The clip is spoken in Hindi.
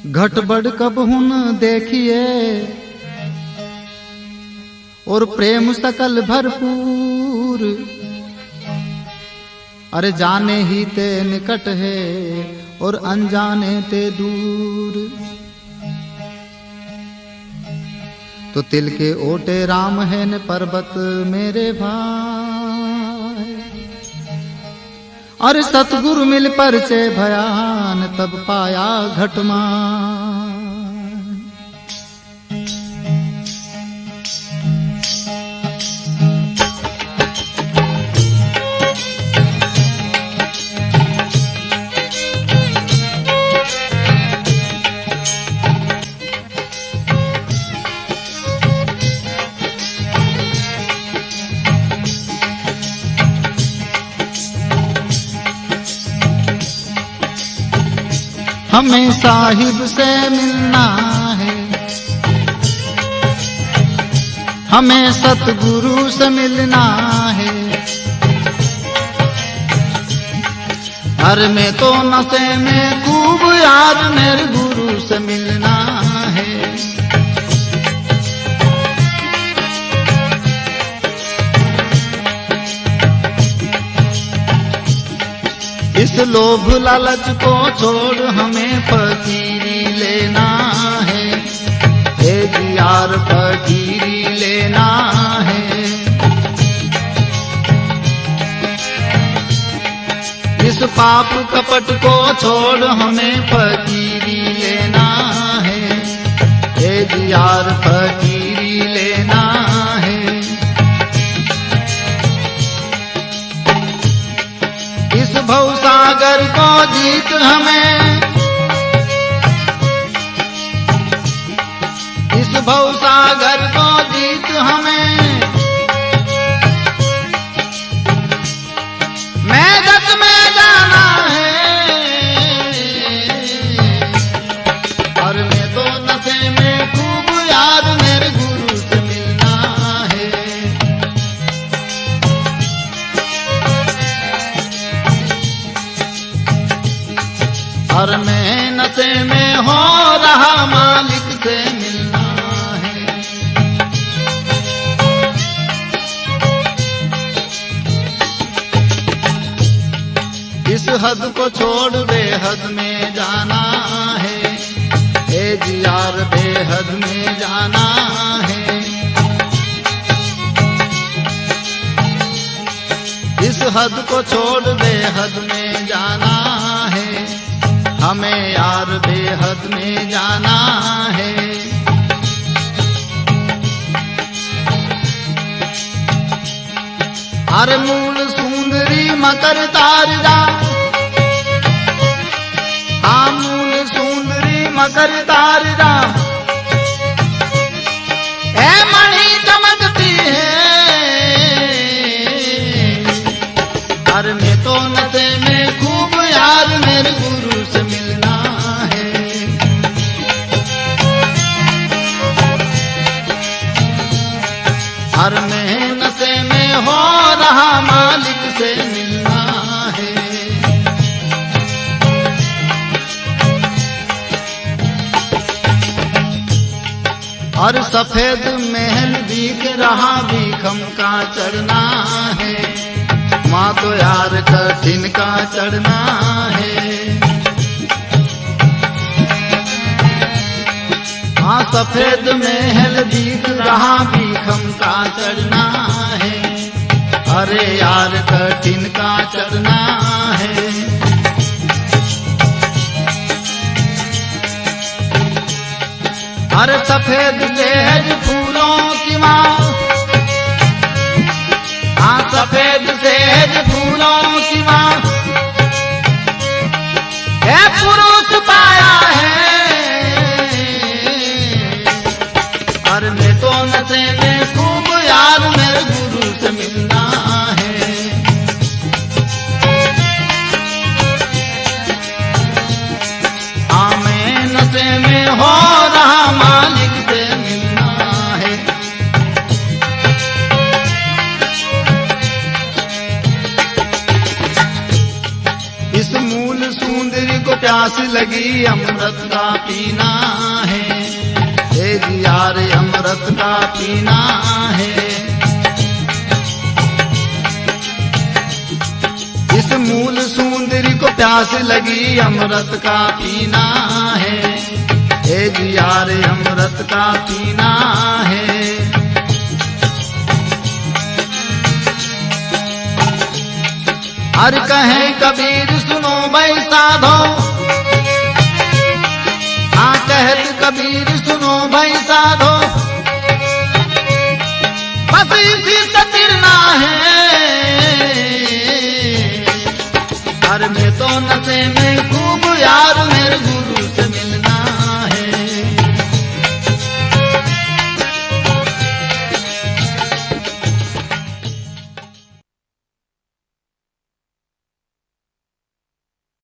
घट बढ़ कब हुन देखिए और प्रेम सकल भरपूर। अरे जाने ही ते निकट है और अनजाने ते दूर। तो तिल के ओटे राम है न पर्वत मेरे भाई। अरे सतगुरु मिल परिचय भयान तब पाया घटमान। हमें साहिब से मिलना है, हमें सतगुरु से मिलना है। हर में तो नशे में खूब यार मेरे गुरु से मिलना है। इस लोभ लालच को छोड़ हमें फकीरी लेना है। हे यार फकीरी लेना है। इस पाप कपट को छोड़ हमें फकीरी लेना है। हे यार फकीरी लेना है। इस भवसागर को जीत हमें, इस भवसागर को जीत हमें। मैदत में जाना है और मैं तो नशे में खूब यार मेरे गुरु से मिलना है। और मैं नशे में हो रहा मालिक से मिलना है। इस हद को छोड़ बेहद में जाना है। हे यार बेहद में जाना है। इस हद को छोड़ बेहद में जाना है। हमें यार बेहद में जाना है। हर मूल सुंदरी मकर तारदा, हाँ मूल सुंदरी मकर तारदा। ऐ मणि चमकती है। हर में तो नशे में खूब यार मेरे गुरु से मिलना है। हर में नशे में हो रहा मालिक से मिलना है। और सफेद महल दिख रहा भीखम का चढ़ना है। माँ तो यार कठिन का चढ़ना है। हाँ सफेद महल दिख रहा भीखम का चढ़ना है। अरे यार कठिन का चढ़ना है। अरे सफेद सहज फूलों की माँ, हाँ सफेद सहज फूलों की माँ। है पुरुष पाया है। और मैं तो नशे में खूब यार मेरे गुरु से मिलना है। हाँ मैं नशे में हो रहा मालिक से मिलना है। इस मूल सुंदरी को प्यास लगी अमृत का पीना है, हे जी यार अमृत का पीना है। इस मूल सुंदरी को प्यास लगी अमृत का पीना है, हे जी यार अमृत का पीना है। हर कहे कबीर सुनो भाई साधो, हाँ कहत कबीर सुनो भाई साधो, बस इसी से तिरना है। हर में तो नशे में खूब यार मेरे गुरु से मिलना